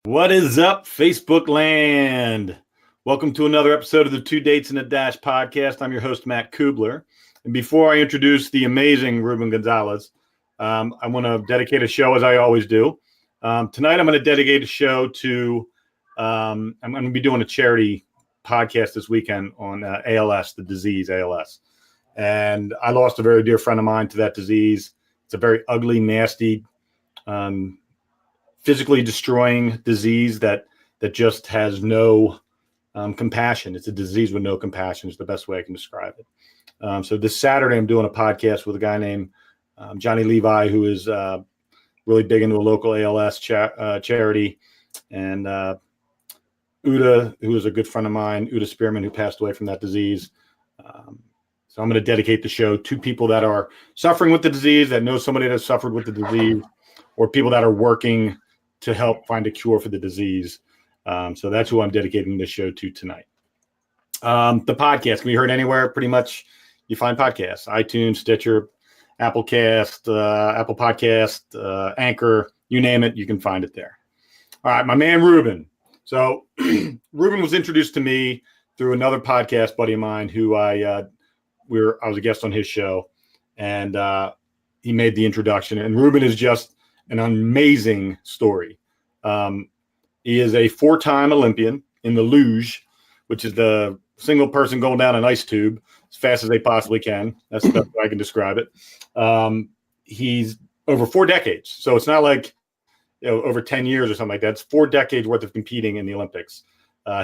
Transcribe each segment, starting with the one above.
What is up, Facebook land? Welcome to another episode of the Two Dates and a Dash podcast. I'm your host, Matt Cubbler. And before I introduce the amazing Ruben Gonzalez, I want to dedicate a show, as I always do. Tonight, I'm going to dedicate a show to, I'm going to be doing a charity podcast this weekend on ALS, the disease ALS. And I lost a very dear friend of mine to that disease. It's a very ugly, nasty, physically destroying disease that just has no compassion. It's a disease with no compassion is the best way I can describe it. So this Saturday, I'm doing a podcast with a guy named Johnny Levi, who is really big into a local ALS charity, and Uda, who is a good friend of mine, Uda Spearman, who passed away from that disease. So I'm going to dedicate the show to people that are suffering with the disease, that know somebody that has suffered with the disease, or people that are working to help find a cure for the disease. So that's who I'm dedicating this show to tonight. The podcast can be heard anywhere. Pretty much you find podcasts: iTunes, Stitcher, Apple Podcast, Anchor, you name it, you can find it there. All right, my man Ruben. So Ruben was introduced to me through another podcast buddy of mine who I was a guest on his show, and he made the introduction. And Ruben is just an amazing story. He is a 4-time Olympian in the Luge, which is the single person going down an ice tube as fast as they possibly can. That's the best way I can describe it. He's over 4 decades. So it's not like, over 10 years or something like that. It's 4 decades worth of competing in the Olympics.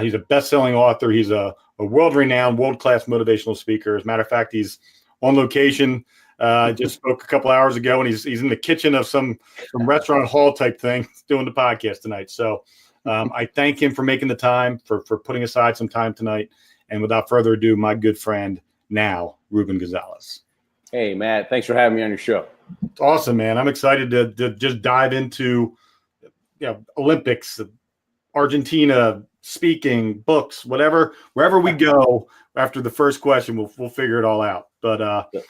He's a best-selling author. He's a world-renowned, world-class motivational speaker. As a matter of fact, he's on location. Just spoke a couple hours ago, and he's in the kitchen of some restaurant hall type thing doing the podcast tonight. So I thank him for making the time, for putting aside some time tonight. And without further ado, my good friend now, Ruben Gonzalez. Hey, Matt. Thanks for having me on your show. It's awesome, man. I'm excited to just dive into Olympics, Argentina, speaking, books, whatever, wherever we go after the first question, we'll figure it all out. But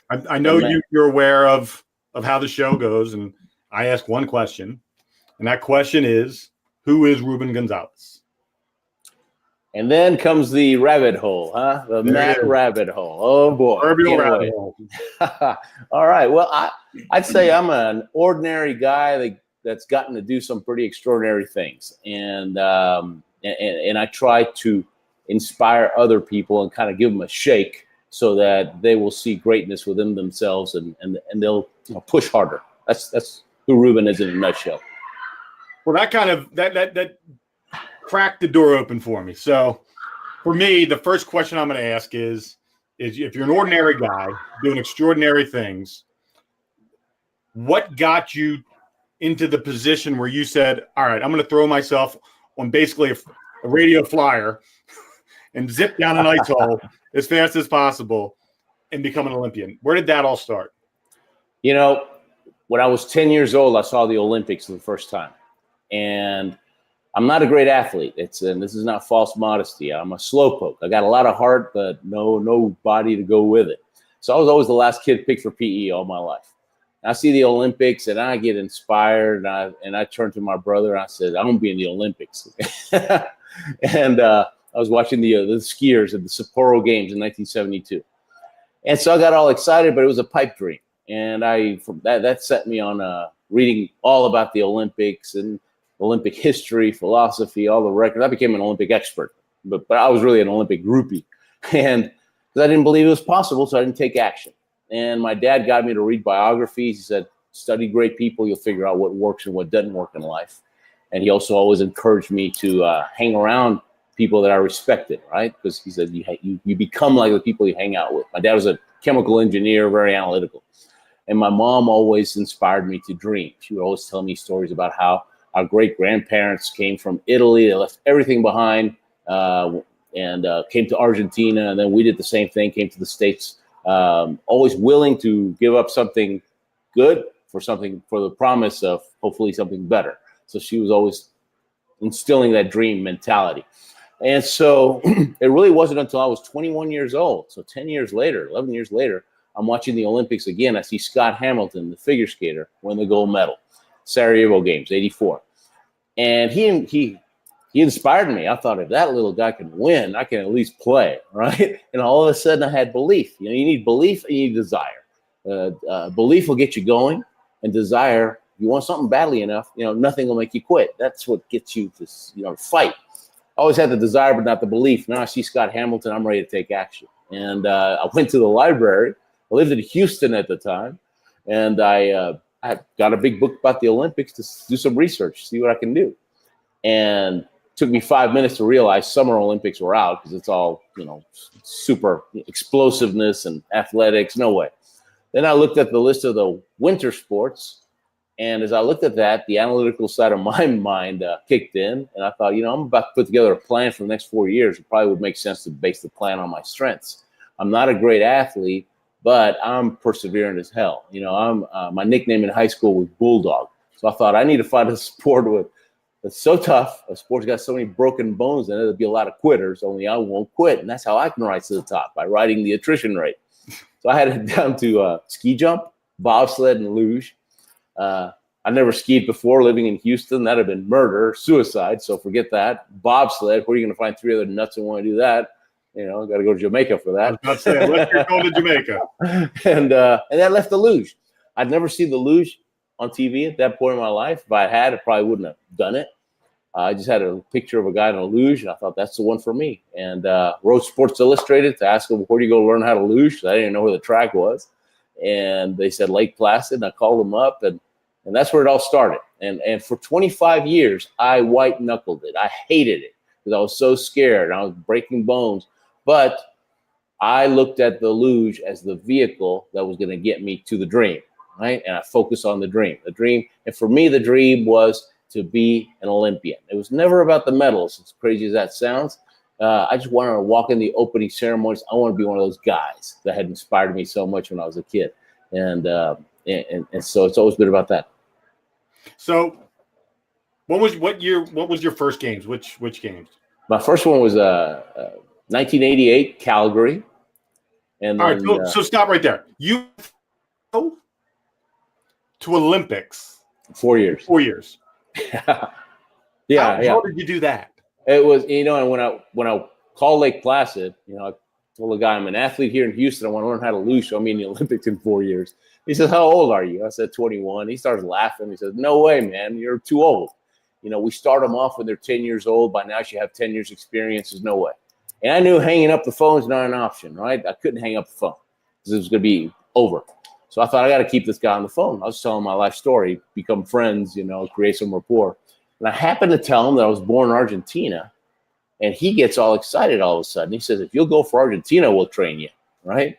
I know you're aware of how the show goes, and I ask one question, and that question is, who is Ruben Gonzalez? And then comes the rabbit hole, huh? The Matt rabbit hole. Oh boy. Rabbit hole. All right. Well, I'd say I'm an ordinary guy that's gotten to do some pretty extraordinary things. And I try to inspire other people and kind of give them a shake so that they will see greatness within themselves and they'll push harder. That's who Ruben is in a nutshell. Well, that cracked the door open for me. So for me, the first question I'm going to ask is if you're an ordinary guy doing extraordinary things, what got you into the position where you said, all right, I'm going to throw myself on basically a radio flyer and zip down an ice hole as fast as possible and become an Olympian? Where did that all start? When I was 10 years old, I saw the Olympics for the first time. And I'm not a great athlete. And this is not false modesty. I'm a slowpoke. I got a lot of heart, but no body to go with it. So I was always the last kid picked for PE all my life. I see the Olympics and I get inspired, and I turn to my brother and I said, I'm going to be in the Olympics. And I was watching the skiers at the Sapporo Games in 1972. And so I got all excited, but it was a pipe dream. And that set me on reading all about the Olympics and Olympic history, philosophy, all the records. I became an Olympic expert, but I was really an Olympic groupie. And because I didn't believe it was possible, so I didn't take action. And my dad got me to read biographies. He said, study great people, you'll figure out what works and what doesn't work in life. And he also always encouraged me to hang around people that I respected, right? Because he said, you become like the people you hang out with. My dad was a chemical engineer, very analytical. And my mom always inspired me to dream. She would always tell me stories about how our great-grandparents came from Italy. They left everything behind and came to Argentina. And then we did the same thing, came to the States. Always willing to give up something good for the promise of hopefully something better. So she was always instilling that dream mentality. And so it really wasn't until I was 21 years old. So 11 years later, I'm watching the Olympics again. I see Scott Hamilton, the figure skater, win the gold medal, Sarajevo Games, 84. And he he inspired me. I thought, if that little guy can win, I can at least play, right? And all of a sudden I had belief. You need belief and you need desire. Belief will get you going, and desire, you want something badly enough, nothing will make you quit. That's what gets you to, fight. I always had the desire, but not the belief. Now I see Scott Hamilton, I'm ready to take action. And I went to the library. I lived in Houston at the time, and I got a big book about the Olympics to do some research, see what I can do. And it took me 5 minutes to realize Summer Olympics were out, because it's all, super explosiveness and athletics. No way. Then I looked at the list of the winter sports. And as I looked at that, the analytical side of my mind kicked in. And I thought, I'm about to put together a plan for the next 4 years. It probably would make sense to base the plan on my strengths. I'm not a great athlete, but I'm persevering as hell. My nickname in high school was Bulldog. So I thought, I need to find a sport that's so tough. A sport's got so many broken bones in it. There'll be a lot of quitters, only I won't quit. And that's how I can rise to the top, by riding the attrition rate. So I had it down to ski jump, bobsled, and luge. I never skied before, living in Houston. That'd have been murder, suicide. So forget that. Bobsled, where are you going to find 3 other nuts who want to do that? Got to go to Jamaica for that. I was about to say, unless you're going to Jamaica. And that left the luge. I'd never seen the luge on TV at that point in my life. If I had, I probably wouldn't have done it. I just had a picture of a guy on a luge, and I thought, that's the one for me. And wrote Sports Illustrated to ask them, where do you go learn how to luge? I didn't even know where the track was. And they said Lake Placid, and I called them up, and that's where it all started. And for 25 years, I white-knuckled it. I hated it because I was so scared. And I was breaking bones. But I looked at the luge as the vehicle that was going to get me to the dream, right? And I focused on the dream. And for me, the dream was to be an Olympian. It was never about the medals, as crazy as that sounds. I just wanted to walk in the opening ceremonies. I want to be one of those guys that had inspired me so much when I was a kid. And so it's always been about that. So what year was your first games? Which games? My first one was 1988 Calgary. And all then, right, so stop right there. You go to Olympics 4 years. 4 years. Yeah. How did you do that? It was, and when I called Lake Placid, I told the guy, I'm an athlete here in Houston. I want to learn how to luge. So I'm in the Olympics in 4 years. He says, how old are you? I said, 21. He starts laughing. He says, no way, man. You're too old. We start them off when they're 10 years old. By now, you have 10 years experience. There's no way. And I knew hanging up the phone is not an option, right? I couldn't hang up the phone because it was going to be over. So I thought, I got to keep this guy on the phone. I was telling my life story, become friends, create some rapport. And I happened to tell him that I was born in Argentina. And he gets all excited all of a sudden. He says, if you'll go for Argentina, we'll train you, right?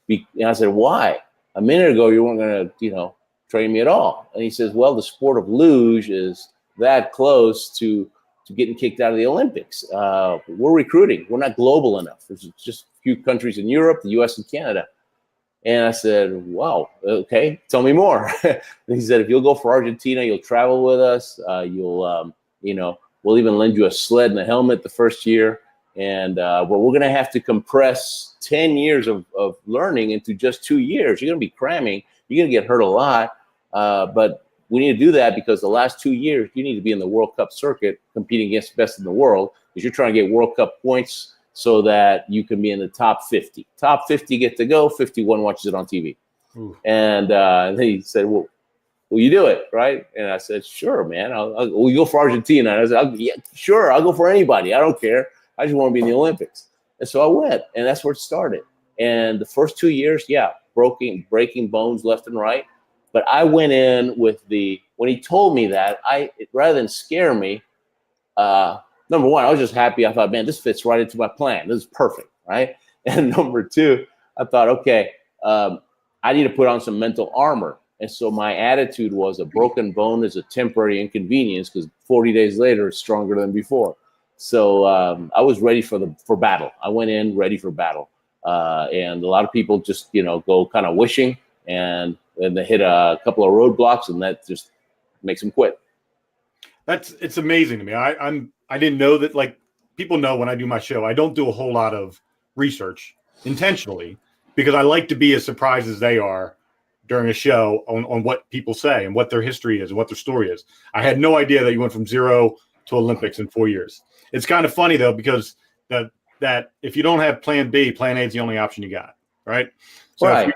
And I said, why? A minute ago, you weren't going to, train me at all. And he says, well, the sport of luge is that close to getting kicked out of the Olympics. We're recruiting. We're not global enough. There's just a few countries in Europe, the U.S. and Canada. And I said, wow, okay, tell me more. And he said, if you'll go for Argentina, you'll travel with us. We'll even lend you a sled and a helmet the first year. And we're going to have to compress 10 years of learning into just 2 years. You're going to be cramming. You're going to get hurt a lot. But we need to do that because the last 2 years, you need to be in the World Cup circuit competing against the best in the world because you're trying to get World Cup points so that you can be in the top 50. Top 50 get to go. 51 watches it on TV. Ooh. And then he said, well, will you do it, right? And I said, sure, man. We'll go for Argentina. And I said, yeah, sure, I'll go for anybody. I don't care. I just want to be in the Olympics. And so I went, and that's where it started. And the first 2 years, breaking bones left and right. But I went in with when he told me that, rather than scare me, number one, I was just happy. I thought, man, this fits right into my plan. This is perfect, right? And number two, I thought, okay, I need to put on some mental armor. And so my attitude was a broken bone is a temporary inconvenience because 40 days later, it's stronger than before. So I was ready for battle. I went in ready for battle. And a lot of people just, go kind of wishing and they hit a couple of roadblocks and that just makes them quit. It's amazing to me. I didn't know that, like, people know when I do my show, I don't do a whole lot of research intentionally because I like to be as surprised as they are during a show on what people say and what their history is and what their story is. I had no idea that you went from 0 to Olympics in 4 years. It's kind of funny though, because that if you don't have plan B, plan A is the only option you got, right? So Right.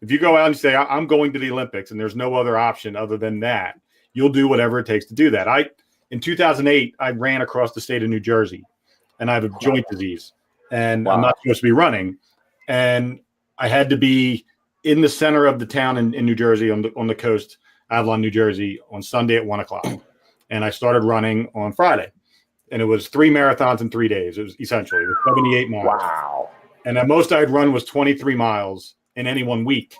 if you go out and say, I'm going to the Olympics and there's no other option other than that, you'll do whatever it takes to do that. In 2008, I ran across the state of New Jersey, and I have a joint disease, and I'm not supposed to be running. And I had to be in the center of the town in New Jersey, on the coast, Avalon, New Jersey, on Sunday at 1:00. And I started running on Friday. And it was 3 marathons in 3 days. It was 78 miles. Wow. And the most I'd run was 23 miles in any 1 week.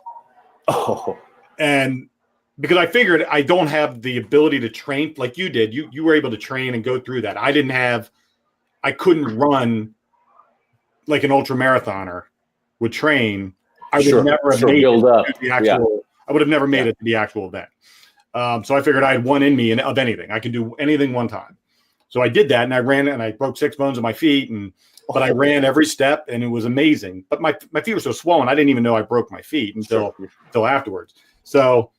Oh. And because I figured I don't have the ability to train like you did. You were able to train and go through that. I couldn't run like an ultra marathoner would train. I would never have made it to the actual. I would have never made it to the actual event. So I figured I had one in me of anything. I could do anything one time. So I did that, and I ran, and I broke 6 bones in my feet, but I ran every step, and it was amazing. But my feet were so swollen, I didn't even know I broke my feet until afterwards. So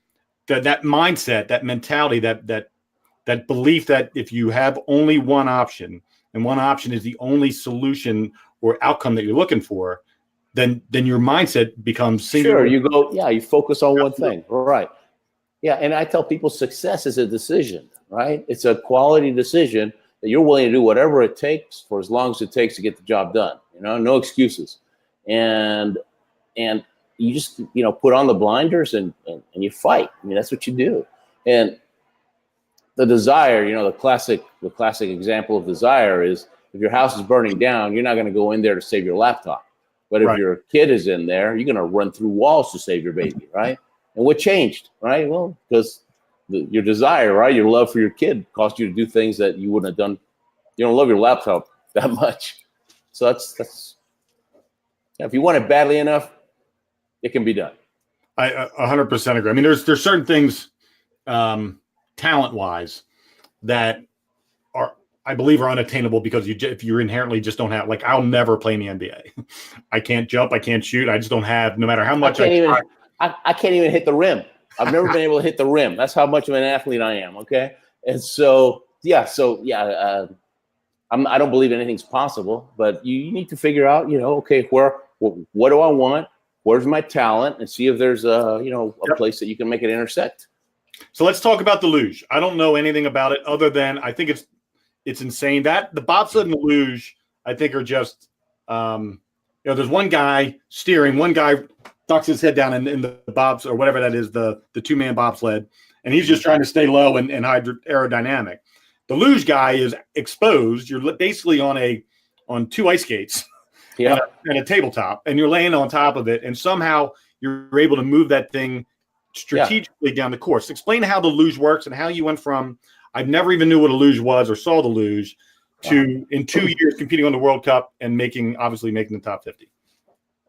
that mindset, that mentality, that belief that if you have only one option, and one option is the only solution or outcome that you're looking for, then your mindset becomes singular. Sure, you focus on one thing. Right. Yeah, and I tell people success is a decision, right? It's a quality decision that you're willing to do whatever it takes for as long as it takes to get the job done. No excuses. And you just, put on the blinders and you fight. I mean, that's what you do. And the desire, the classic example of desire is, if your house is burning down, you're not going to go in there to save your laptop. But if your kid is in there, you're going to run through walls to save your baby, right? And what changed, right? Well, because your desire, right? Your love for your kid caused you to do things that you wouldn't have done. You don't love your laptop that much. So that's if you want it badly enough, it can be done. I 100% agree. I mean, there's certain things talent-wise that I believe are unattainable because if you inherently just don't have, like, I'll never play in the NBA. I can't jump. I can't shoot. I just don't have, no matter how much I try. I can't even hit the rim. I've never been able to hit the rim. That's how much of an athlete I am. Okay. And I don't believe anything's possible, but you need to figure out, okay, what do I want? Where's my talent? And see if there's a place that you can make it intersect. So let's talk about the luge. I don't know anything about it other than I think it's insane that the bobsled and the luge, I think, are just, there's one guy steering, one guy ducks his head down in the bobs or whatever that is, the 2-man bobsled, and he's just trying to stay low and hide aerodynamic. The luge guy is exposed. You're basically on 2 ice skates and a tabletop, and you're laying on top of it, and somehow you're able to move that thing strategically down the course. Explain how the luge works and how you went from I've never even knew what a luge was or saw the luge to in 2 years competing on the World Cup and making the top 50.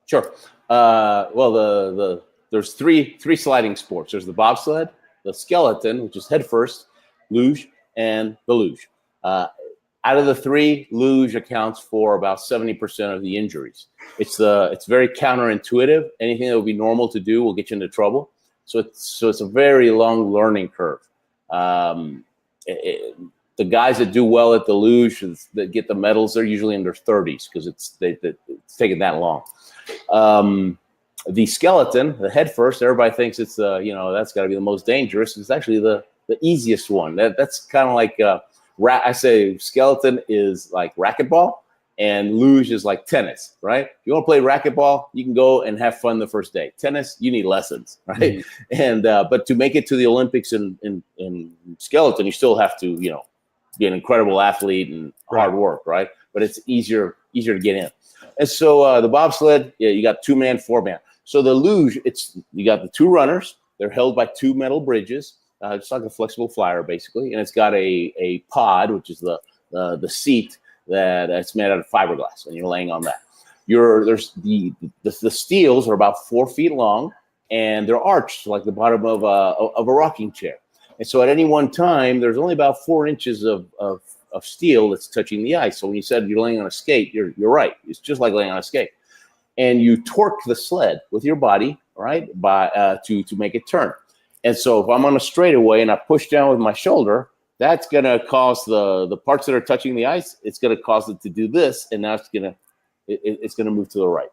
Sure. Well, there's three sliding sports. There's the bobsled, the skeleton, which is head first, luge, and the luge. Out of the 3, luge accounts for about 70% of the injuries. It's very counterintuitive. Anything that would be normal to do will get you into trouble. So it's a very long learning curve. The guys that do well at the luge that get the medals, they're usually in their 30s because it's taken that long. The skeleton, the head first, everybody thinks it's that's got to be the most dangerous. It's actually the easiest one. That's kind of like I say skeleton is like racquetball and luge is like tennis, right? If you want to play racquetball, you can go and have fun the first day. Tennis, you need lessons, right? Mm-hmm. And but to make it to the Olympics in skeleton, you still have to be an incredible athlete and hard work, right? But it's easier to get in. And so the bobsled, you got 2-man, 4-man. So the luge, you got the 2 runners. They're held by 2 metal bridges. It's like a flexible flyer, basically, and it's got a pod, which is the seat that's made out of fiberglass, and you're laying on that. There's the steels are about 4 feet long, and they're arched like the bottom of a rocking chair. And so at any one time, there's only about 4 inches of steel that's touching the ice. So when you said you're laying on a skate, you're right. It's just like laying on a skate. And you torque the sled with your body, right, to make it turn. And so if I'm on a straightaway and I push down with my shoulder, That's going to cause the parts that are touching the ice, it's going to cause it to do this, and now it's going to move to the right.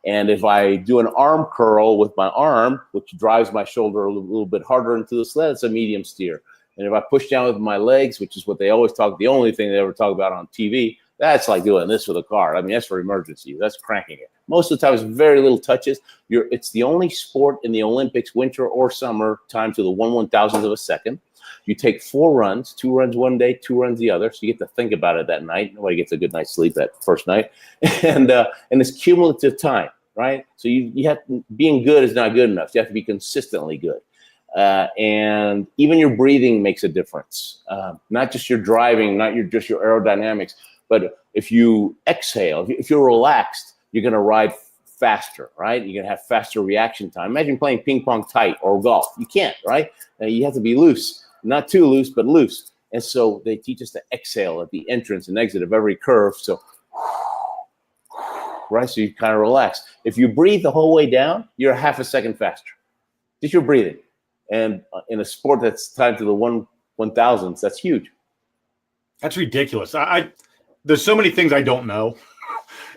And if I do an arm curl with my arm, which drives my shoulder a little bit harder into the sled, it's a medium steer. And if I push down with my legs, which is what they always talk, the only thing they ever talk about on TV, that's like doing this with a car. I mean, that's for emergency. That's cranking it. Most of the time, it's very little touches. It's the only sport in the Olympics, winter or summer, time to the 1/1000th of a second. You take 4 runs, 2 runs one day, 2 runs the other. So you get to think about it that night. Nobody gets a good night's sleep that first night. And it's cumulative time, right? So you have being good is not good enough. You have to be consistently good. And even your breathing makes a difference. Not just your driving, not just your aerodynamics, but if you exhale, if you're relaxed, you're going to ride faster, right? You're going to have faster reaction time. Imagine playing ping pong tight or golf. You can't, right? You have to be loose. Not too loose, but loose. And so they teach us to exhale at the entrance and exit of every curve. So, right, so you kind of relax. If you breathe the whole way down, you're half a second faster. Just your breathing. And in a sport that's tied to the 1/1000th, that's huge. That's ridiculous. There's so many things I don't know.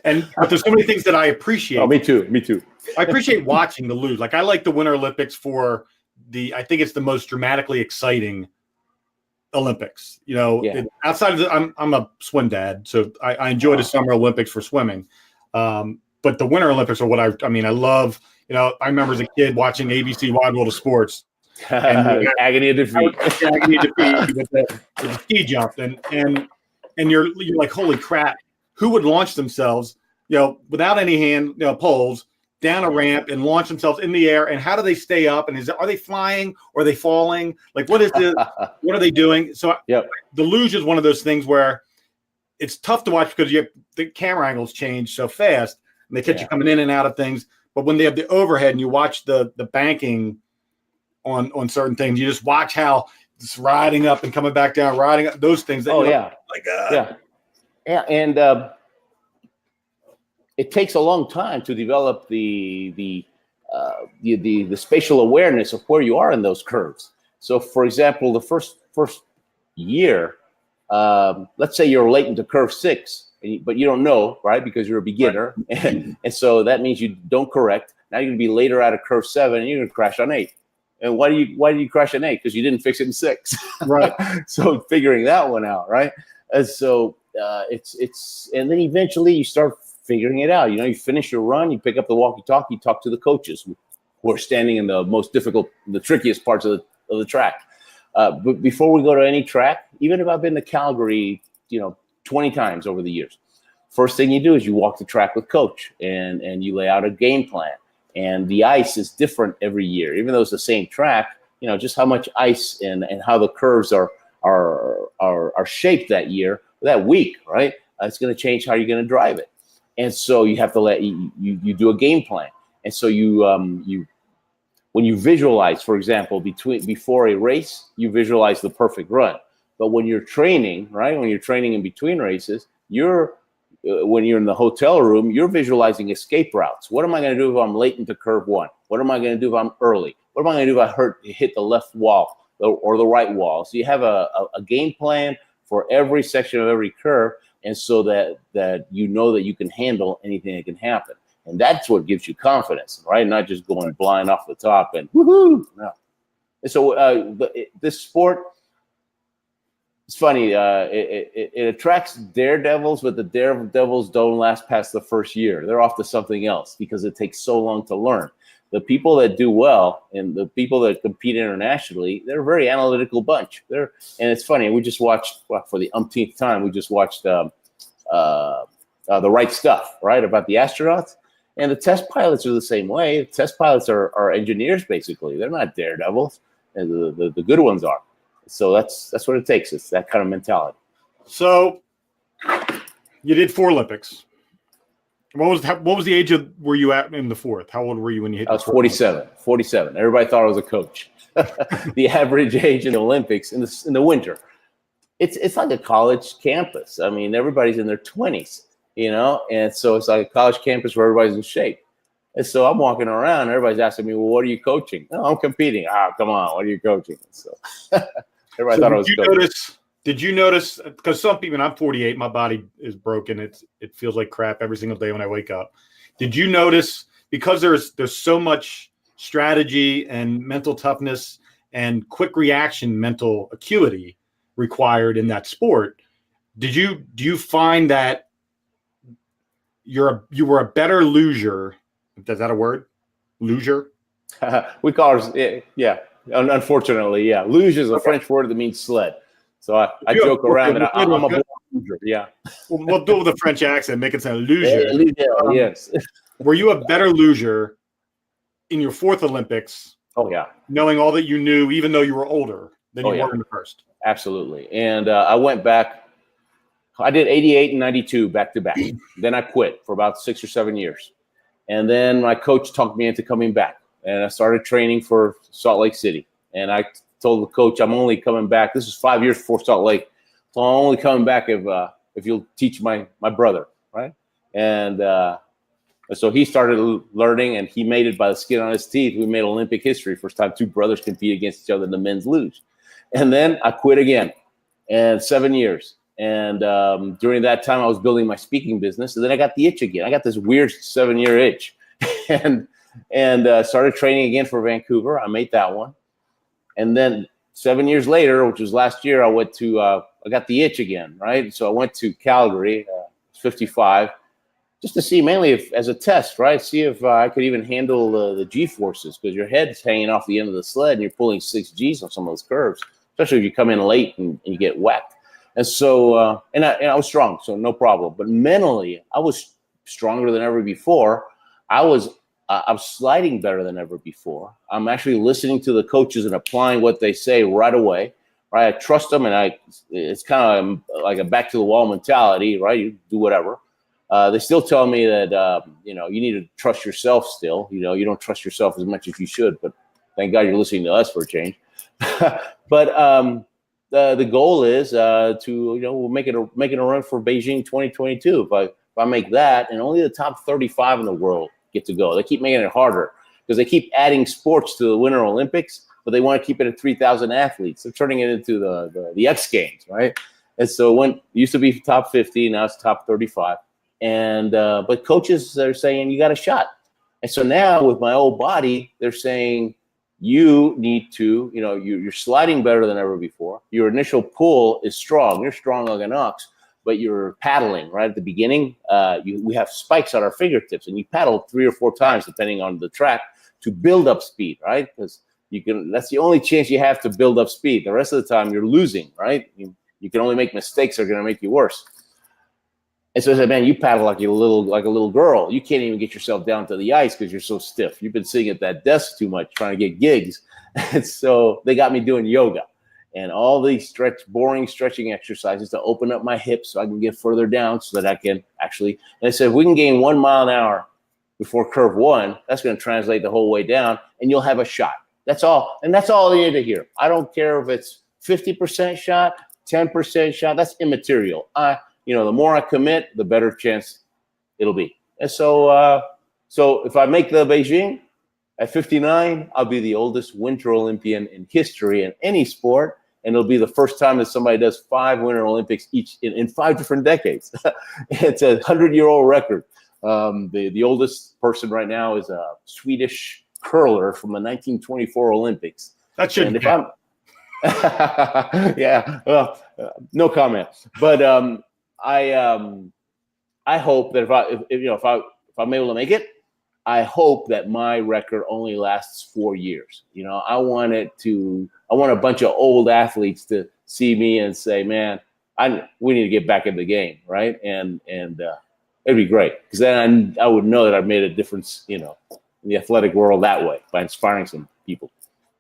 But there's so many things that I appreciate. Oh, me too. I appreciate watching the Luge. Like I like the Winter Olympics for I think it's the most dramatically exciting Olympics. You know, outside of I'm a swim dad, so I enjoy the Summer Olympics for swimming. But the Winter Olympics are what I mean. I love. You know, I remember as a kid watching ABC Wide World of Sports. And agony of defeat. Agony of defeat with the ski jump, and you're like, holy crap! Who would launch themselves, you know, without any poles down a ramp and launch themselves in the air? And how do they stay up? And are they flying or are they falling? Like, what are they doing? So the Luge is one of those things where it's tough to watch because the camera angles change so fast and they catch you coming in and out of things. But when they have the overhead and you watch the banking on certain things, you just watch how it's riding up and coming back down, riding up, those things. And it takes a long time to develop the spatial awareness of where you are in those curves. So, for example, the first year, let's say you're late into curve 6, but you don't know, right? Because you're a beginner, right. and so that means you don't correct. Now you're going to be later out of curve 7, and you're going to crash on 8. And why did you crash on 8? Because you didn't fix it in 6, right? So figuring that one out, right? And so and then eventually you start figuring it out. You know, you finish your run, you pick up the walkie-talkie, you talk to the coaches who are standing in the most difficult, the trickiest parts of the track. But before we go to any track, even if I've been to Calgary, 20 times over the years, first thing you do is you walk the track with coach and you lay out a game plan. And the ice is different every year, even though it's the same track. Just how much ice and how the curves are shaped that year, that week, right? It's going to change how you're going to drive it. And so you have to you do a game plan. And so when you visualize, for example, before a race, you visualize the perfect run. But when you're training, right? When you're training in between races, when you're in the hotel room, you're visualizing escape routes. What am I going to do if I'm late into curve 1? What am I going to do if I'm early? What am I going to do if I hit the left wall or the right wall? So you have a game plan for every section of every curve, and so that you know that you can handle anything that can happen. And that's what gives you confidence, right? Not just going blind off the top and woohoo. No. And so this sport, it's funny. It attracts daredevils, but the daredevils don't last past the first year. They're off to something else because it takes so long to learn. The people that do well and the people that compete internationally, they're a very analytical bunch. And it's funny. We just watched for the umpteenth time. We just watched The Right Stuff, right, about the astronauts. And the test pilots are the same way. The test pilots are engineers, basically. They're not daredevils, and the good ones are. So that's what it takes. It's that kind of mentality. So you did 4 Olympics. What was the age were you at in the 4th? How old were you when you hit? I was 47. 47. Everybody thought I was a coach. The average age in the Olympics in the winter, it's like a college campus. I mean, everybody's in their 20s, and so it's like a college campus where everybody's in shape. And so I'm walking around, everybody's asking me, well, what are you coaching? Oh, I'm competing. Come on, what are you coaching? So Everybody So thought I was coach. did you notice, because some people, and I'm 48, my body is broken. It feels like crap every single day when I wake up. Did you notice, because there's so much strategy and mental toughness and quick reaction mental acuity required in that sport, do you find that you were a better loser? Is that a word? Loser? We call it, yeah. Unfortunately, yeah. Luge is a French word that means sled. So I joke around that I'm a born loser. Yeah. We'll do it with a French accent, make it sound loser. Yes. Were you a better loser in your fourth Olympics? Oh, yeah. Knowing all that you knew, even though you were older than you were in the first? Absolutely. And I went back. I did 88 and 92 back to back. Then I quit for about 6 or 7 years. And then my coach talked me into coming back. And I started training for Salt Lake City. And I told the coach, I'm only coming back. This is 5 years before Salt Lake. So I'm only coming back if you'll teach my brother, right? And so he started learning, and he made it by the skin on his teeth. We made Olympic history. First time two brothers compete against each other in the men's luge. And then I quit again, and 7 years. And during that time, I was building my speaking business. And then I got the itch again. I got this weird 7-year itch, and started training again for Vancouver. I made that one. And then 7 years later, which was last year, I went to I got the itch again, right? So I went to Calgary, 55, just to see, mainly as a test, right? See if I could even handle the G forces, because your head's hanging off the end of the sled and you're pulling 6 Gs on some of those curves, especially if you come in late and you get whacked. And so, and I was strong, so no problem. But mentally, I was stronger than ever before. I'm sliding better than ever before. I'm actually listening to the coaches and applying what they say right away. Right, I trust them, and it's kind of like a back to the wall mentality. Right, you do whatever. They still tell me that you need to trust yourself. Still, you don't trust yourself as much as you should. But thank God you're listening to us for a change. But the goal is to we'll making a run for Beijing 2022. If I make that, and only the top 35 in the world get to go. They keep making it harder because they keep adding sports to the Winter Olympics, but they want to keep it at 3,000 athletes. They're turning it into the X Games, right? And so it used to be top 50, now it's top 35. And but coaches are saying you got a shot. And so now with my old body, they're saying you need to, you're sliding better than ever before. Your initial pull is strong. You're strong like an ox, but you're paddling right at the beginning. We have spikes on our fingertips, and you paddle 3 or 4 times depending on the track to build up speed, right? Because that's the only chance you have to build up speed. The rest of the time you're losing, right? You can only make mistakes that are going to make you worse. And so I said, man, you paddle like a little girl. You can't even get yourself down to the ice because you're so stiff. You've been sitting at that desk too much trying to get gigs. And so they got me doing yoga and all these boring stretching exercises to open up my hips so I can get further down so that I can actually, and I said, if we can gain 1 mile an hour before curve 1, that's going to translate the whole way down and you'll have a shot. That's all. And that's all you need to hear. I don't care if it's 50% shot, 10% shot. That's immaterial. The more I commit, the better chance it'll be. And so, so if I make the Beijing at 59, I'll be the oldest Winter Olympian in history in any sport. And it'll be the first time that somebody does 5 Winter Olympics each in 5 different decades. It's a 100-year-old record. The oldest person right now is a Swedish curler from the 1924 Olympics. That shouldn't be. Yeah, well, no comment. But I hope that if I'm able to make it, I hope that my record only lasts 4 years. I want a bunch of old athletes to see me and say, man, we need to get back in the game, right? And it'd be great because then I would know that I've made a difference, in the athletic world that way by inspiring some people.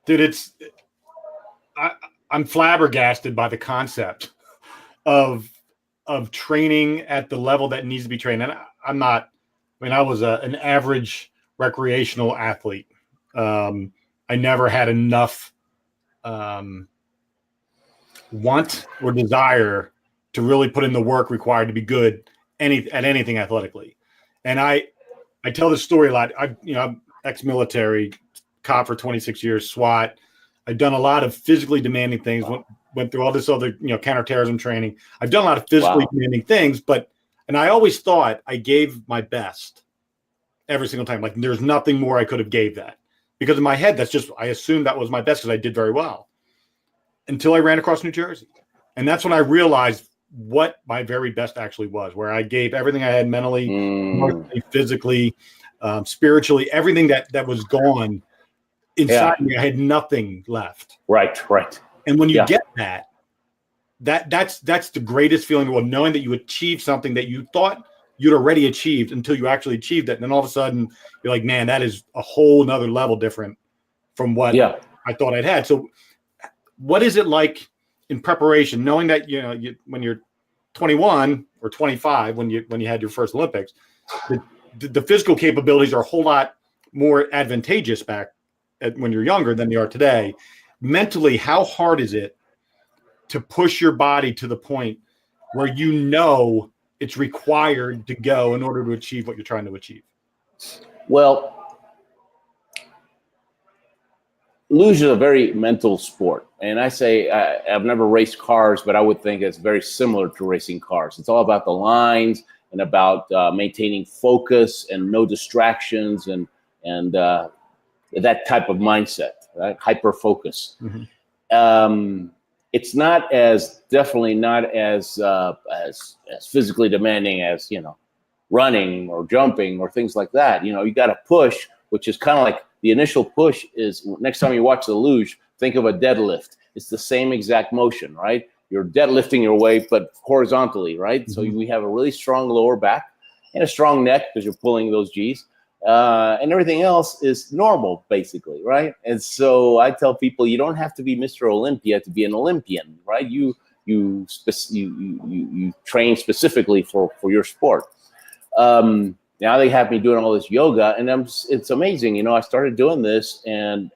Dude, I'm flabbergasted by the concept of training at the level that needs to be trained. And I was an average recreational athlete. I never had enough want or desire to really put in the work required to be good at anything athletically. And I tell this story a lot. I'm ex-military, cop for 26 years, SWAT. I've done a lot of physically demanding things. went through all this other, counterterrorism training. I've done a lot of physically Wow. demanding things, and I always thought I gave my best every single time. Like there's nothing more I could have gave that, because in my head, I assumed that was my best because I did very well until I ran across New Jersey. And that's when I realized what my very best actually was, where I gave everything I had mentally, emotionally, physically, spiritually, everything that was gone inside me. I had nothing left. Right. And when you get that's the greatest feeling in the world, knowing that you achieved something that you thought you'd already achieved until you actually achieved it. And then all of a sudden you're like, man, that is a whole nother level different from what I thought I'd had. So what is it like in preparation, knowing that, when you're 21 or 25, when you had your first Olympics, the physical capabilities are a whole lot more advantageous when you're younger than they are today. Mentally, how hard is it to push your body to the point where it's required to go in order to achieve what you're trying to achieve? Well, luge is a very mental sport. And I say I've never raced cars, but I would think it's very similar to racing cars. It's all about the lines and about maintaining focus and no distractions and that type of mindset, right? Hyper focus. Mm-hmm. It's definitely not as physically demanding as, running or jumping or things like that. You got to push, which is kind of like the initial push is next time you watch the luge, think of a deadlift. It's the same exact motion, right? You're deadlifting your weight, but horizontally, right? Mm-hmm. So we have a really strong lower back and a strong neck because you're pulling those G's. And everything else is normal, basically, right? And so I tell people you don't have to be Mr. Olympia to be an Olympian, right? You train specifically for your sport. Now they have me doing all this yoga, and it's amazing. I started doing this, and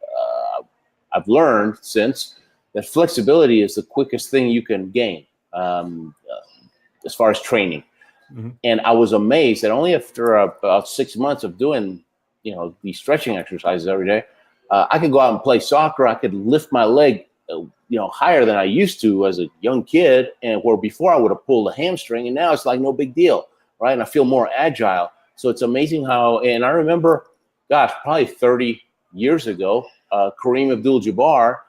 I've learned since that flexibility is the quickest thing you can gain as far as training. Mm-hmm. And I was amazed that only after about 6 months of doing, these stretching exercises every day, I could go out and play soccer. I could lift my leg, higher than I used to as a young kid, and where before I would have pulled a hamstring, and now it's like no big deal, right? And I feel more agile. So it's amazing how. And I remember, probably 30 years ago, Kareem Abdul-Jabbar,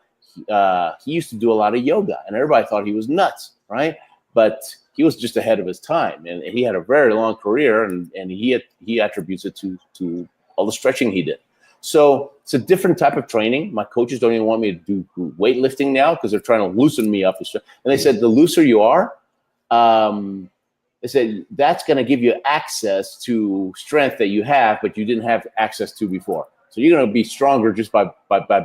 he used to do a lot of yoga, and everybody thought he was nuts, right? But he was just ahead of his time, and he had a very long career, and he attributes it to all the stretching he did. So it's a different type of training. My coaches don't even want me to do weightlifting now because they're trying to loosen me up. And they said, the looser you are, they said that's going to give you access to strength that you have, but you didn't have access to before. So you're going to be stronger just by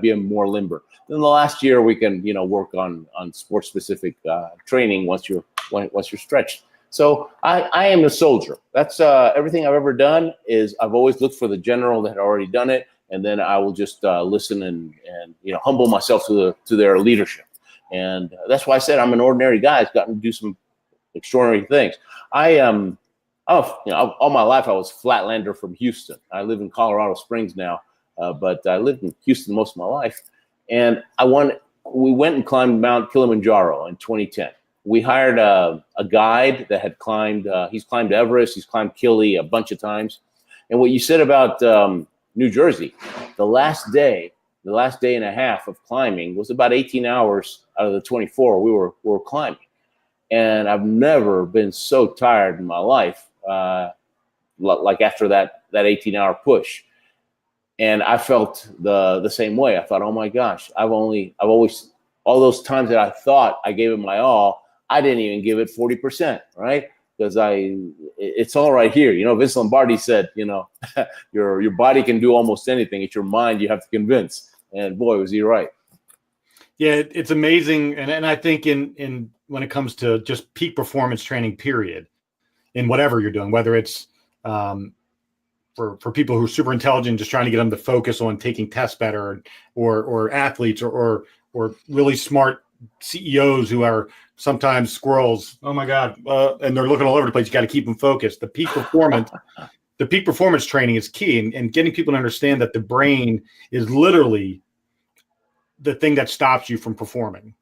being more limber. Then the last year we can work on sport specific training once you're stretched. So I am a soldier. That's everything I've ever done is I've always looked for the general that had already done it, and then I will just listen and humble myself to their leadership. And that's why I said I'm an ordinary guy who's gotten to do some extraordinary things. All my life I was Flatlander from Houston. I live in Colorado Springs now, but I lived in Houston most of my life. And we went and climbed Mount Kilimanjaro in 2010. We hired a guide that had climbed. He's climbed Everest. He's climbed Kili a bunch of times. And what you said about New Jersey, the last day and a half of climbing was about 18 hours out of the 24 we were climbing. And I've never been so tired in my life, like after that 18-hour push. And I felt the same way. I thought, oh my gosh, I've always, all those times that I thought I gave it my all, I didn't even give it 40%, right? Because it's all right here. Vince Lombardi said, your body can do almost anything. It's your mind you have to convince. And boy, was he right. Yeah, it's amazing. And I think in when it comes to just peak performance training, period, in whatever you're doing, whether it's for people who are super intelligent, just trying to get them to focus on taking tests better, or athletes or really smart CEOs who are sometimes squirrels. Oh my God. And they're looking all over the place. You got to keep them focused. The peak performance training is key, and getting people to understand that the brain is literally the thing that stops you from performing.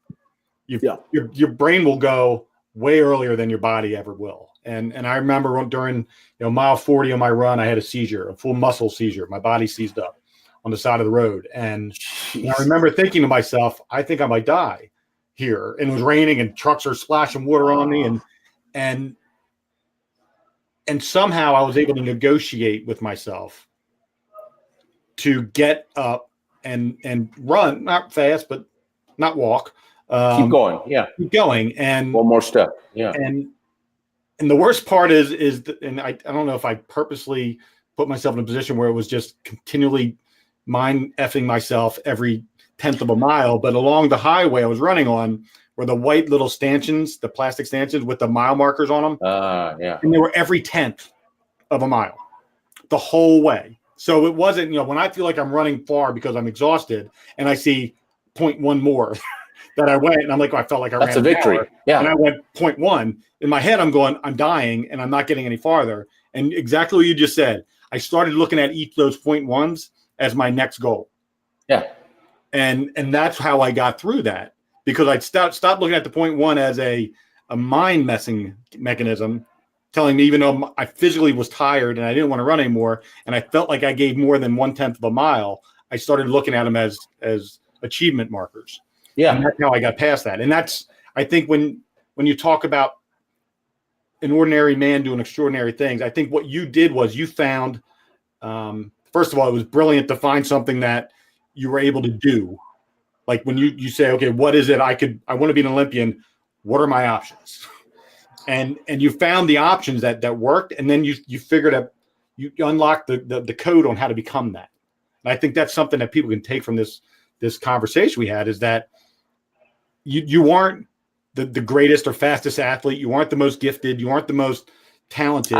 your brain will go way earlier than your body ever will. And I remember during mile 40 on my run, I had a seizure, a full muscle seizure. My body seized up on the side of the road. And I remember thinking to myself, I think I might die here. And it was raining and trucks are splashing water on me. And somehow I was able to negotiate with myself to get up and run, not fast, but not walk. Keep going. Yeah. Keep going. And one more step. Yeah. And the worst part is and I don't know if I purposely put myself in a position where it was just continually mind effing myself every 10th of a mile, but along the highway I was running on were the white little stanchions, the plastic stanchions with the mile markers on them. Yeah. And they were every 10th of a mile the whole way. So it wasn't, when I feel like I'm running far because I'm exhausted and I see 0.1 more that I went, and I'm like, I felt like I ran. That's a victory. Yeah. And I went 0.1. In my head, I'm going, I'm dying, and I'm not getting any farther. And exactly what you just said, I started looking at each of those 0.1s as my next goal. Yeah. And that's how I got through that, because I'd stopped looking at the 0.1 as a mind messing mechanism, telling me even though I physically was tired and I didn't want to run anymore, and I felt like I gave more than 1/10 of a mile, I started looking at them as achievement markers. Yeah. And that's how I got past that. And that's, I think when you talk about an ordinary man doing extraordinary things, I think what you did was you found, first of all, it was brilliant to find something that you were able to do. Like when you say, okay, what is it? I want to be an Olympian. What are my options? And you found the options that worked. And then you figured out, you unlocked the code on how to become that. And I think that's something that people can take from this conversation we had, is that you weren't the greatest or fastest athlete. You weren't the most gifted. You weren't the most talented.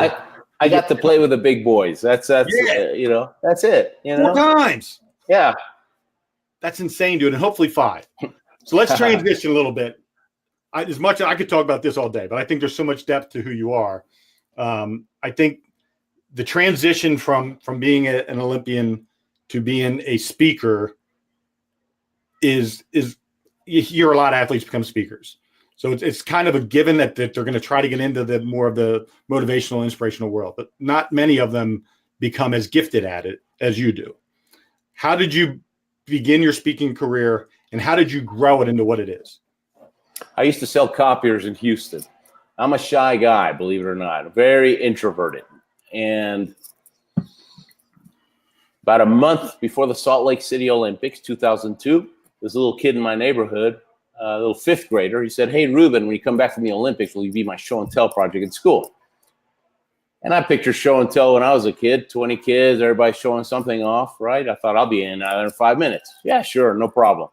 I got to play with the big boys. That's that's it. 4 times. Yeah. That's insane, dude. And hopefully 5. So let's transition a little bit. As much as I could talk about this all day, but I think there's so much depth to who you are. I think the transition from being an Olympian to being a speaker is you hear a lot of athletes become speakers. So it's kind of a given that they're going to try to get into the more of the motivational, inspirational world, but not many of them become as gifted at it as you do. How did you begin your speaking career, and how did you grow it into what it is? I used to sell copiers in Houston. I'm a shy guy, believe it or not, very introverted. And about a month before the Salt Lake City Olympics, 2002, this little kid in my neighborhood, a little 5th grader, he said, "Hey, Ruben, when you come back from the Olympics, will you be my show and tell project at school?" And I picture show and tell when I was a kid, 20 kids, everybody showing something off, right? I thought I'll be in 5 minutes. Yeah, sure, no problem.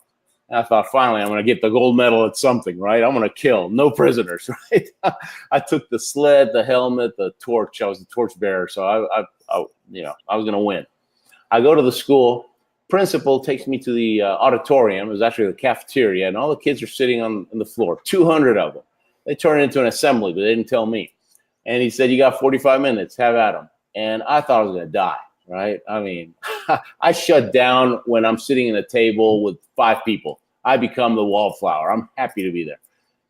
And I thought, finally, I'm going to get the gold medal at something, right? I'm going to kill, no prisoners, right? I took the sled, the helmet, the torch. I was the torch bearer, so I was going to win. I go to the school. Principal takes me to the auditorium. It was actually the cafeteria, and all the kids are sitting on the floor, 200 of them. They turned it into an assembly, but they didn't tell me. And he said, "You got 45 minutes, have at them." And I thought I was going to die, right? I mean, I shut down when I'm sitting at a table with 5 people. I become the wallflower. I'm happy to be there.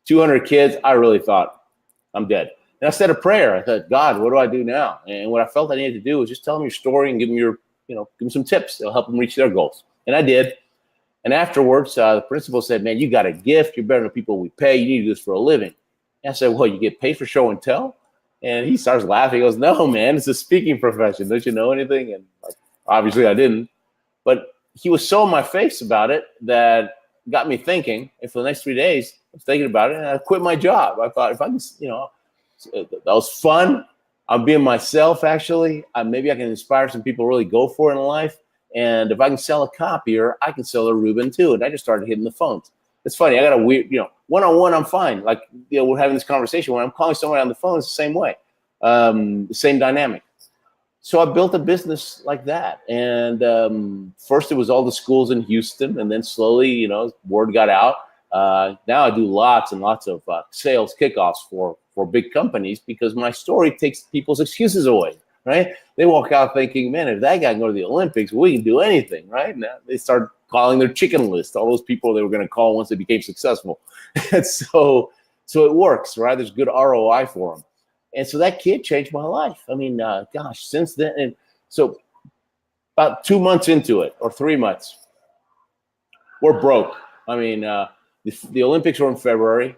200 kids, I really thought, I'm dead. And I said a prayer. I thought, God, what do I do now? And what I felt I needed to do was just tell them your story and give them some tips. It'll help them reach their goals. And I did. And afterwards, the principal said, "Man, you got a gift. You're better than people we pay. You need to do this for a living." And I said, "Well, you get paid for show and tell?" And he starts laughing. He goes, "No, man, it's a speaking profession. Don't you know anything?" And obviously I didn't. But he was so in my face about it that got me thinking. And for the next 3 days, I was thinking about it, and I quit my job. I thought, if I can, that was fun. I'm being myself, actually. Maybe I can inspire some people to really go for it in life. And if I can sell a copier, I can sell a Ruben too. And I just started hitting the phones. It's funny. I got a weird, one-on-one, I'm fine. Like, we're having this conversation. When I'm calling someone on the phone, it's the same way. The same dynamic. So I built a business like that. And first it was all the schools in Houston. And then slowly, word got out. Now I do lots and lots of sales kickoffs for big companies, because my story takes people's excuses away, right? They walk out thinking, man, if that guy can go to the Olympics, we can do anything, right? Now they start calling their chicken list, all those people they were going to call once they became successful. And so it works, right? There's good ROI for them. And so that kid changed my life. I mean, gosh, since then. And so about 2 months into it, or 3 months, we're broke. I mean, the Olympics were in February.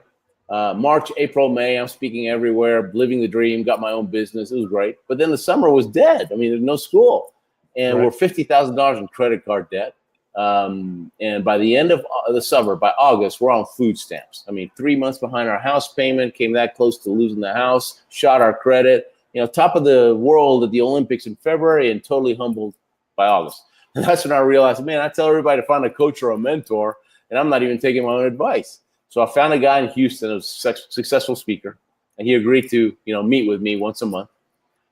March, April, May, I'm speaking everywhere, living the dream, got my own business. It was great. But then the summer was dead. I mean, there's no school. And we're $50,000 in credit card debt. And by the end of the summer, by August, we're on food stamps. I mean, 3 months behind our house payment, came that close to losing the house, shot our credit, top of the world at the Olympics in February, and totally humbled by August. And that's when I realized, man, I tell everybody to find a coach or a mentor, and I'm not even taking my own advice. So I found a guy in Houston, a successful speaker, and he agreed to, meet with me once a month.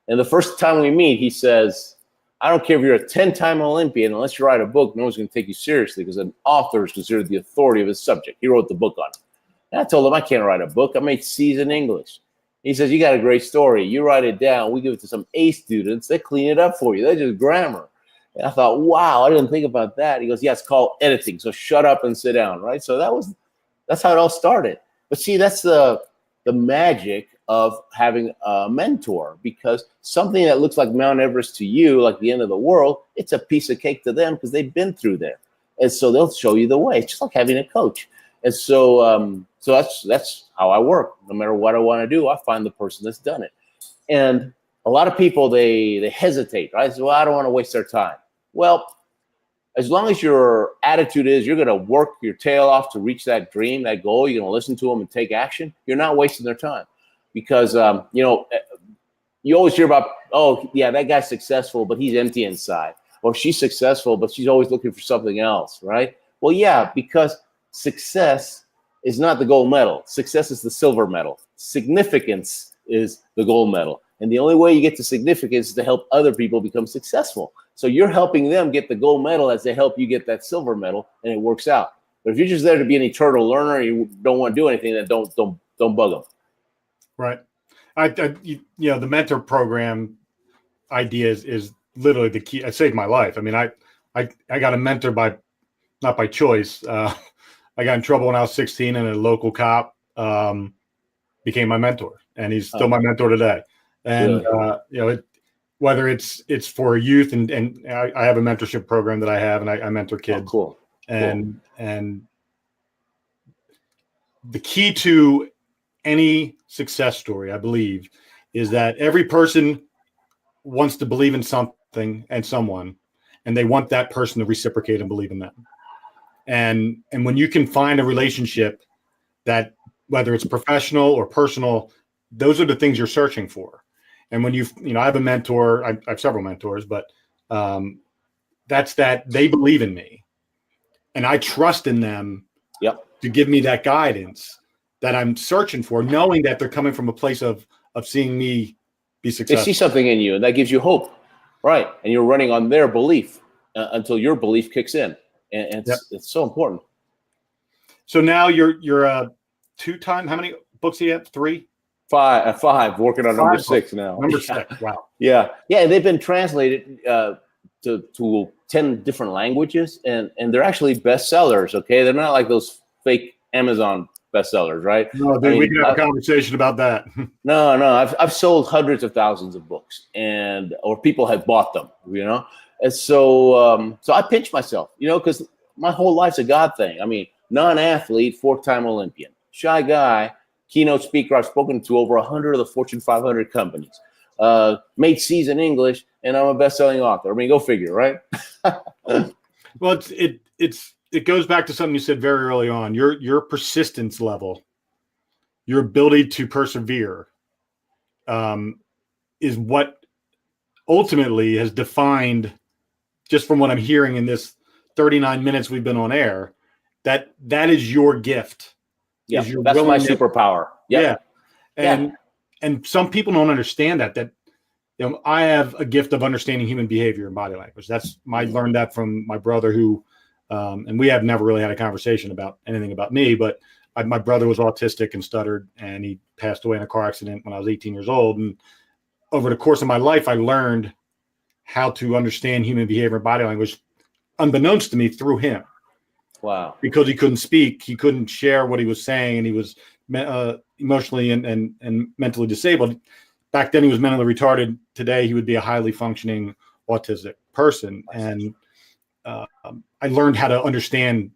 And the first time we meet, he says, I don't care if you're a 10-time Olympian, unless you write a book, no one's going to take you seriously because an author is considered the authority of his subject. He wrote the book on it. And I told him I can't write a book. I made C's in English. He says, you got a great story. You write it down. We give it to some A students. They clean it up for you. They're just grammar. And I thought, wow, I didn't think about that. He goes, yeah, it's called editing. So shut up and sit down, right? So that's how it all started. But see, that's the magic of having a mentor, because something that looks like Mount Everest to you, like the end of the world, it's a piece of cake to them because they've been through there. And so they'll show you the way. It's just like having a coach. And so that's how I work. No matter what I want to do, I find the person that's done it. And a lot of people, they hesitate, right? So, well, I don't want to waste their time. Well, as long as your attitude is you're going to work your tail off to reach that dream, that goal, you're going to listen to them and take action, you're not wasting their time. Because, you always hear about, oh, yeah, that guy's successful, but he's empty inside. Or she's successful, but she's always looking for something else, right? Well, yeah, because success is not the gold medal. Success is the silver medal. Significance is the gold medal. And the only way you get to significance is to help other people become successful. So you're helping them get the gold medal as they help you get that silver medal, and it works out. But if you're just there to be an eternal learner and you don't want to do anything, then don't bug them. Right. The mentor program idea is literally the key. It saved my life. I mean, I got a mentor not by choice. I got in trouble when I was 16, and a local cop became my mentor, and he's still my mentor today. And really? Whether it's for youth, and I have a mentorship program that I have, and I mentor kids. Oh, cool. And the key to any success story, I believe, is that every person wants to believe in something and someone, and they want that person to reciprocate and believe in them. And when you can find a relationship that, whether it's professional or personal, those are the things you're searching for. And when I have a mentor, I have several mentors, but that's that they believe in me, and I trust in them to give me that guidance that I'm searching for, knowing that they're coming from a place of seeing me be successful. They see something in you, and that gives you hope, right? And you're running on their belief until your belief kicks in, and it's so important. So now you're a two-time. How many books do you have? 3? 5. Working on number 6 now. Number 6. Wow. Yeah. They've been translated to 10 different languages, and they're actually bestsellers. Okay, they're not like those fake Amazon bestsellers, right? No, dude, we can have a conversation about that. No. I've sold hundreds of thousands of books, or people have bought them. And so I pinch myself, because my whole life's a God thing. I mean, non-athlete, 4-time Olympian, shy guy, keynote speaker. I've spoken to over 100 of the Fortune 500 companies. Made C's in English, and I'm a best-selling author. I mean, go figure, right? Well, it goes back to something you said very early on. Your persistence level, your ability to persevere, is what ultimately has defined, just from what I'm hearing in this 39 minutes we've been on air, that is your gift. Yeah, that's my superpower. Yep. Yeah. And some people don't understand that I have a gift of understanding human behavior and body language. I learned that from my brother, who, and we have never really had a conversation about anything about me, but my brother was autistic and stuttered, and he passed away in a car accident when I was 18 years old. And over the course of my life, I learned how to understand human behavior and body language, unbeknownst to me, through him. Wow. Because he couldn't speak, he couldn't share what he was saying, and he was emotionally and mentally disabled. Back then, he was mentally retarded. Today, he would be a highly functioning autistic person. And I learned how to understand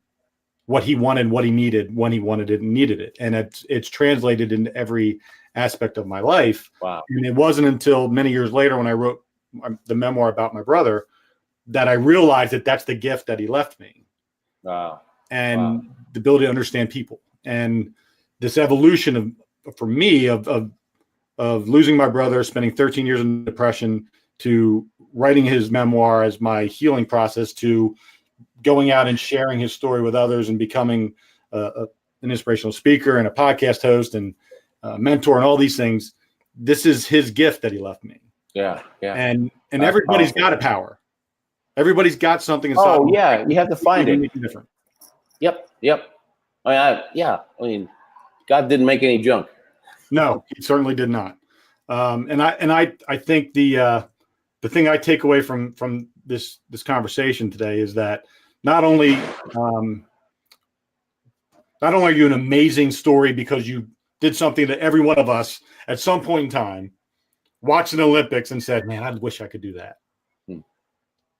what he wanted, what he needed, when he wanted it and needed it. And it's translated into every aspect of my life. Wow. And it wasn't until many years later when I wrote the memoir about my brother that I realized that that's the gift that he left me. Wow. And the ability to understand people. And this evolution for me of losing my brother, spending 13 years in depression, to writing his memoir as my healing process, to going out and sharing his story with others and becoming an inspirational speaker and a podcast host and mentor and all these things. This is his gift that he left me. Yeah. Yeah. And everybody's got a power. Everybody's got something inside. Oh yeah. You have to find it. Make it different. Yep. I mean, God didn't make any junk. No, he certainly did not. And I think the thing I take away from this conversation today is that not only are you an amazing story because you did something that every one of us at some point in time watched an Olympics and said, man, I wish I could do that.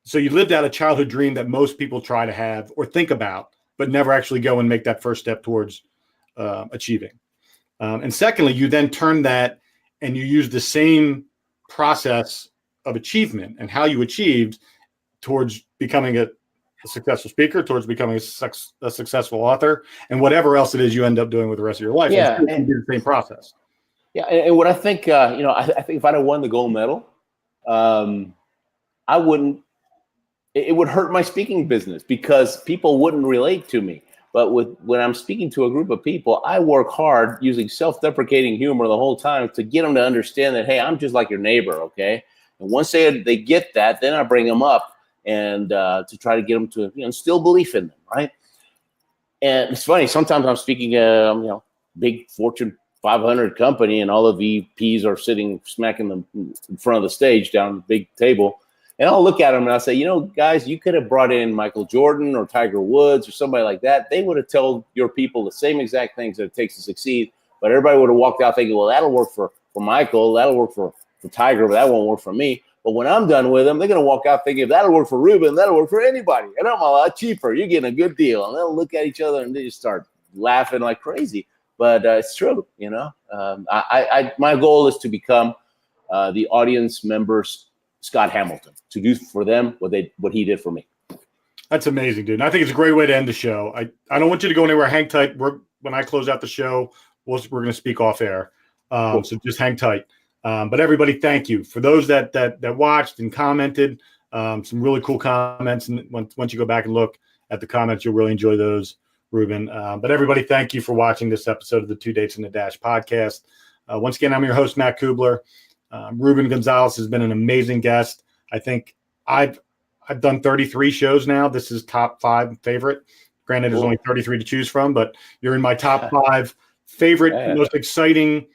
So you lived out a childhood dream that most people try to have or think about, but never actually go and make that first step towards achieving. And secondly, you then turn that and you use the same process of achievement and how you achieved towards becoming a successful speaker, towards becoming a successful author, and whatever else it is you end up doing with the rest of your life. Yeah, and do the same process. Yeah, and what I think, I think if I'd have won the gold medal, I wouldn't. It would hurt my speaking business because people wouldn't relate to me. But when I'm speaking to a group of people, I work hard using self-deprecating humor the whole time to get them to understand that, hey, I'm just like your neighbor, okay? And once they get that, then I bring them up and to try to get them to instill belief in them, right? And it's funny, sometimes I'm speaking big Fortune 500 company, and all the VPs are sitting smacking them in front of the stage down the big table. And I'll look at them and I'll say, guys, you could have brought in Michael Jordan or Tiger Woods or somebody like that. They would have told your people the same exact things that it takes to succeed. But everybody would have walked out thinking, well, that'll work for Michael. That'll work for Tiger, but that won't work for me. But when I'm done with them, they're going to walk out thinking, if that'll work for Ruben, that'll work for anybody. And I'm a lot cheaper. You're getting a good deal. And they'll look at each other and they just start laughing like crazy. But it's true, my goal is to become the audience members' Scott Hamilton, to do for them what he did for me. That's amazing, dude. And I think it's a great way to end the show. I don't want you to go anywhere. Hang tight. When I close out the show, we're going to speak off air. Cool. So just hang tight. But everybody, thank you for those that watched and commented. Some really cool comments. And once you go back and look at the comments, you'll really enjoy those, Ruben. But everybody, thank you for watching this episode of the 2 Dates in the Dash podcast. Once again, I'm your host, Matt Cubbler. Ruben Gonzalez has been an amazing guest. I think I've done 33 shows now. This is top 5 favorite. Granted, there's only 33 to choose from, but you're in my top 5 favorite, most exciting,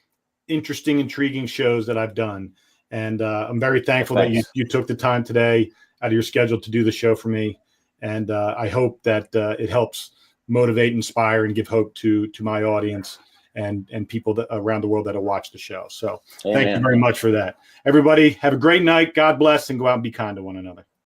interesting, intriguing shows that I've done. And I'm very thankful that you took the time today out of your schedule to do the show for me. And I hope that it helps motivate, inspire, and give hope to my audience and people around the world that'll watch the show. So thank you very much for that. Everybody, have a great night. God bless, and go out and be kind to one another.